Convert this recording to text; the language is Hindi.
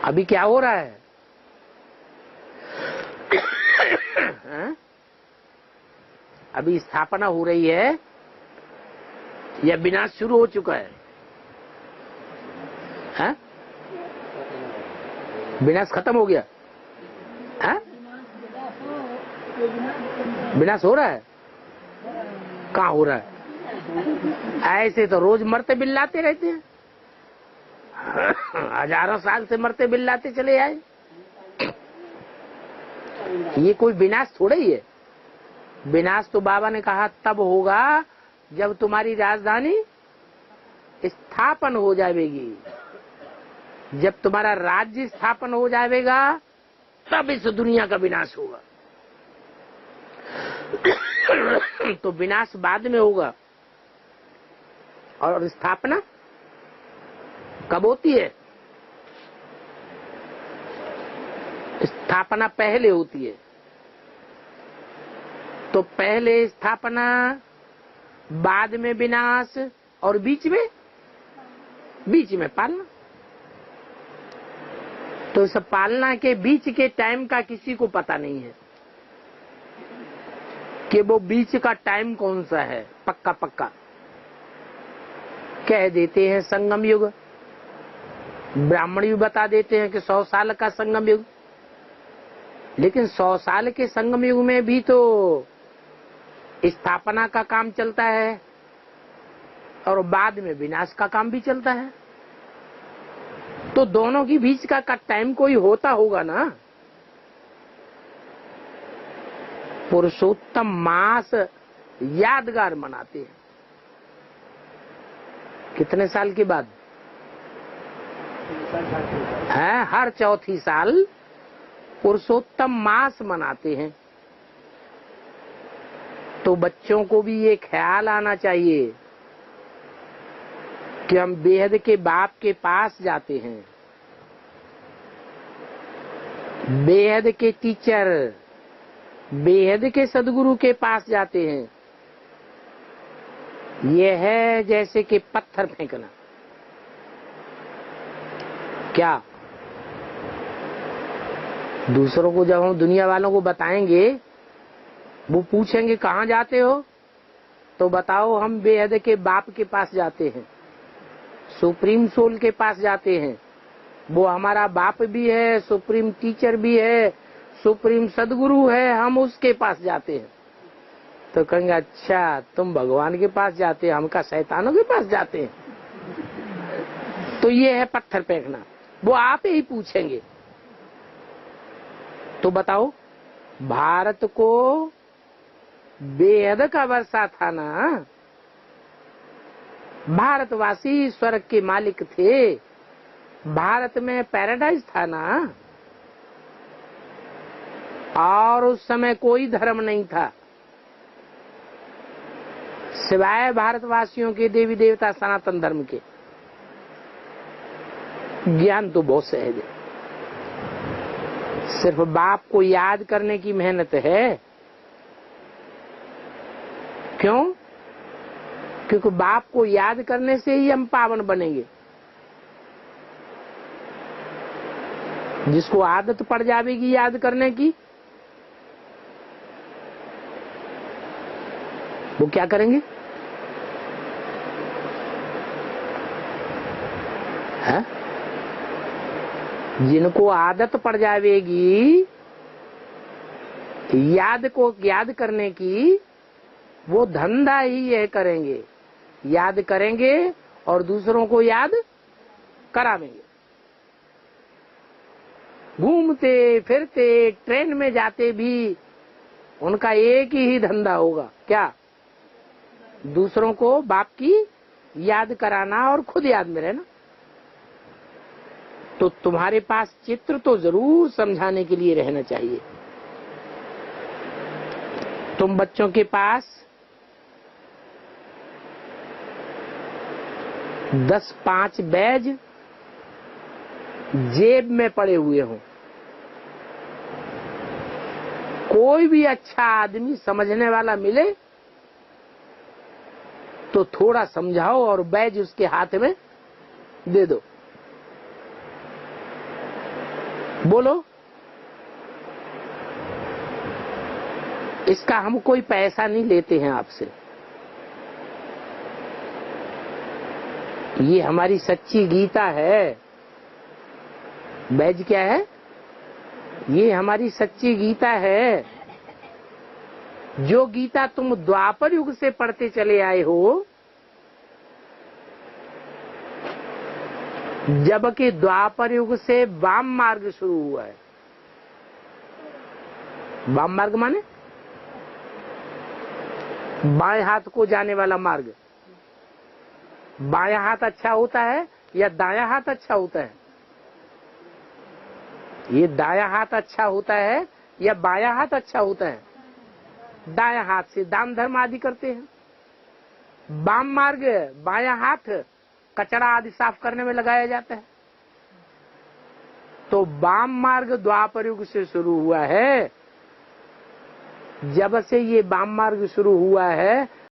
अभी क्या हो रहा है? हाँ? अभी स्थापना हो रही है या विनाश शुरू हो चुका है? हाँ? विनाश खत्म हो गया? हाँ? विनाश हो रहा है? कहाँ हो रहा है? ऐसे तो रोज मरते बिल्लाते रहते हैं, हजारों साल से मरते बिल्लाते चले आए। ये कोई विनाश थोड़ा ही है। विनाश तो बाबा ने कहा तब होगा जब तुम्हारी राजधानी स्थापन हो जाएगी, जब तुम्हारा राज्य स्थापन हो जाएगा तब इस दुनिया का विनाश होगा। तो विनाश बाद में होगा और स्थापना कब होती है? स्थापना पहले होती है। तो पहले स्थापना, बाद में विनाश और बीच में पालना। तो इस पालना के बीच के टाइम का किसी को पता नहीं है कि वो बीच का टाइम कौन सा है। पक्का कह देते हैं संगम युग, ब्राह्मण भी बता देते हैं कि 100 साल का संगम युग। लेकिन 100 साल के संगम युग में भी तो स्थापना का काम चलता है और बाद में विनाश का काम भी चलता है। तो दोनों के बीच का टाइम कोई होता होगा ना। पुरुषोत्तम मास यादगार मनाते हैं कितने साल के बाद है? हर चौथी साल पुरुषोत्तम मास मनाते हैं। तो बच्चों को भी ये ख्याल आना चाहिए कि हम बेहद के बाप के पास जाते हैं, बेहद के टीचर, बेहद के सदगुरु के पास जाते हैं। यह है जैसे कि पत्थर फेंकना। क्या दूसरों को जब हम दुनिया वालों को बताएंगे, वो पूछेंगे कहाँ जाते हो, तो बताओ हम बेहद के बाप के पास जाते हैं, सुप्रीम सोल के पास जाते हैं। वो हमारा बाप भी है, सुप्रीम टीचर भी है, सुप्रीम सदगुरु है, हम उसके पास जाते हैं। तो कहेंगे अच्छा तुम भगवान के पास जाते हैं, हम का शैतानों के पास जाते हैं। तो ये है पत्थर फेंकना। वो आप ही पूछेंगे। तो बताओ भारत को बेहद का वर्षा था ना, भारतवासी स्वर्ग के मालिक थे, भारत में पैराडाइज था ना, और उस समय कोई धर्म नहीं था सिवाय भारतवासियों के देवी देवता सनातन धर्म के। ज्ञान तो बहुत सहज है, सिर्फ बाप को याद करने की मेहनत है। क्यों? क्योंकि बाप को याद करने से ही हम पावन बनेंगे। जिसको आदत पड़ जाएगी याद करने की, वो क्या करेंगे? है? जिनको आदत पड़ जाएगी याद करने की, वो धंधा ही यह करेंगे, याद करेंगे और दूसरों को याद करावेंगे। घूमते फिरते ट्रेन में जाते भी उनका एक ही धंधा होगा, क्या? दूसरों को बाप की याद कराना और खुद याद में रहना। तो तुम्हारे पास चित्र तो जरूर समझाने के लिए रहना चाहिए। तुम बच्चों के पास 10-5 बैज जेब में पड़े हुए हों, कोई भी अच्छा आदमी समझने वाला मिले तो थोड़ा समझाओ और बैज उसके हाथ में दे दो। बोलो, इसका हम कोई पैसा नहीं लेते हैं आपसे। ये हमारी सच्ची गीता है। बैज क्या है? ये हमारी सच्ची गीता है। जो गीता तुम द्वापर युग से पढ़ते चले आए हो, जबकि द्वापर युग से वाम मार्ग शुरू हुआ है। वाम मार्ग माने बाएं हाथ को जाने वाला मार्ग। बायां हाथ अच्छा होता है या दायां हाथ अच्छा होता है? ये दायां हाथ अच्छा होता है या बायां हाथ अच्छा होता है? दायां हाथ से दान धर्म आदि करते हैं। वाम मार्ग, बायां हाथ कचरा आदि साफ करने में लगाया जाता है। तो वाम मार्ग द्वापर युग से शुरू हुआ है। जब से ये वाम मार्ग शुरू हुआ है,